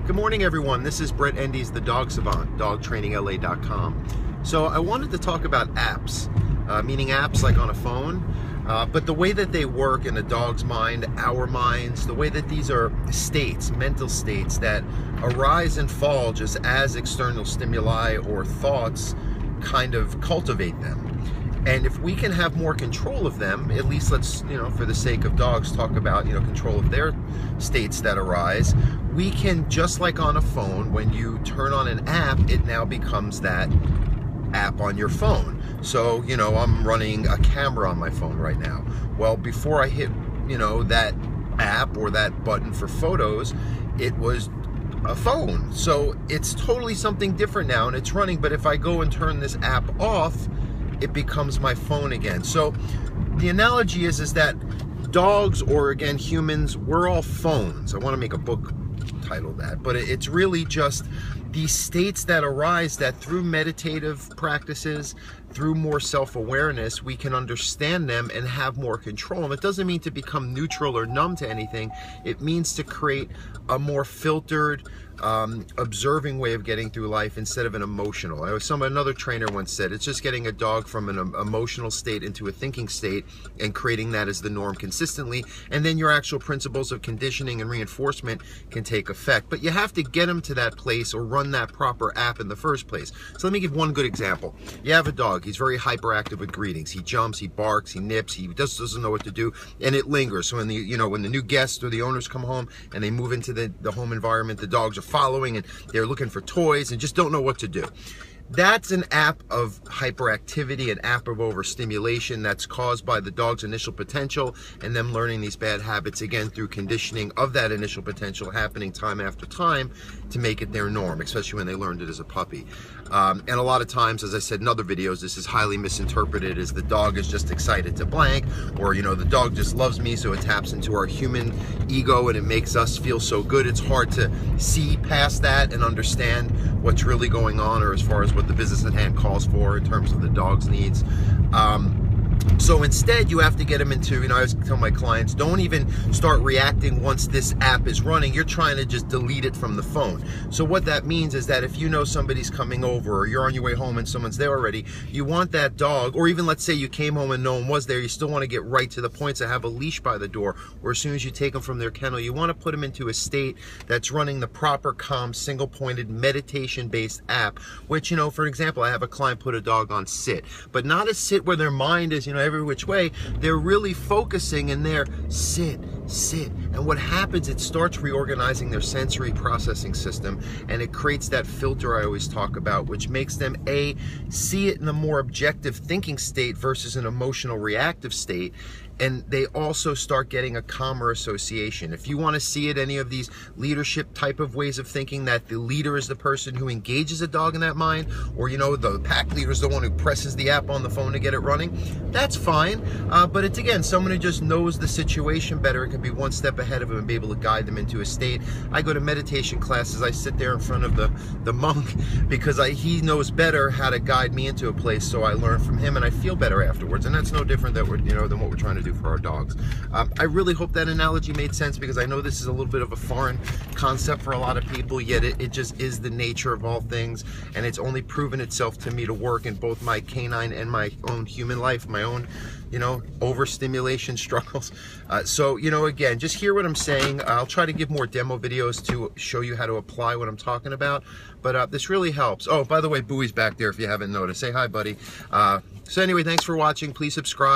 Good morning, everyone. This is Brett Endes, the Dog Savant, dogtrainingla.com. So I wanted to talk about apps, meaning apps like on a phone, but the way that they work in a dog's mind, our minds, the way that these are states, mental states that arise and fall just as external stimuli or thoughts kind of cultivate them. And if we can have more control of them, at least let's, for the sake of dogs, talk about, control of their states that arise. We can, just like on a phone, when you turn on an app, it now becomes that app on your phone. So, I'm running a camera on my phone right now. Well, before I hit, that app or that button for photos, it was a phone. So it's totally something different now, and it's running. But if I go and turn this app off, it becomes my phone again. So the analogy is that dogs, or again humans, we're all phones. I want to make a book title that, but it's really just these states that arise that through meditative practices, through more self-awareness, we can understand them and have more control. And it doesn't mean to become neutral or numb to anything. It means to create a more filtered, observing way of getting through life instead of an emotional. Another trainer once said, it's just getting a dog from an emotional state into a thinking state and creating that as the norm consistently, and then your actual principles of conditioning and reinforcement can take effect. But you have to get them to that place or run that proper app in the first place. So let me give one good example. You have a dog, he's very hyperactive with greetings. He jumps, he barks, he nips, he doesn't know what to do, and it lingers. So when the new guests or the owners come home and they move into the home environment, the dogs are following and they're looking for toys and just don't know what to do. That's an app of hyperactivity, an app of overstimulation that's caused by the dog's initial potential and them learning these bad habits, again, through conditioning of that initial potential happening time after time to make it their norm, especially when they learned it as a puppy. And a lot of times, as I said in other videos, this is highly misinterpreted as the dog is just excited to blank, or, the dog just loves me, so it taps into our human ego and it makes us feel so good. It's hard to see past that and understand what's really going on, or as far as what the business at hand calls for in terms of the dog's needs. So instead, you have to get them into, I always tell my clients, don't even start reacting once this app is running. You're trying to just delete it from the phone. So what that means is that if somebody's coming over, or you're on your way home and someone's there already, you want that dog, or even let's say you came home and no one was there, you still want to get right to the point to have a leash by the door, or as soon as you take them from their kennel, you want to put them into a state that's running the proper, calm, single-pointed, meditation-based app, which, for example, I have a client put a dog on sit, but not a sit where their mind is, every which way. They're really focusing in their sit. And what happens, it starts reorganizing their sensory processing system, and it creates that filter I always talk about, which makes them see it in a more objective thinking state versus an emotional reactive state. And they also start getting a calmer association. If you want to see it, any of these leadership type of ways of thinking, that the leader is the person who engages a dog in that mind, or the pack leader is the one who presses the app on the phone to get it running, that's fine. But it's, again, someone who just knows the situation better and can be one step ahead of them and be able to guide them into a state. I go to meditation classes, I sit there in front of the monk because he knows better how to guide me into a place, so I learn from him and I feel better afterwards. And that's no different than what we're trying to do for our dogs. I really hope that analogy made sense, because I know this is a little bit of a foreign concept for a lot of people, yet it just is the nature of all things, and it's only proven itself to me to work in both my canine and my own human life, my own overstimulation struggles. So again, just hear what I'm saying. I'll try to give more demo videos to show you how to apply what I'm talking about, but this really helps. Oh, by the way, Bowie's back there if you haven't noticed. Say hi, buddy. So anyway, thanks for watching. Please subscribe.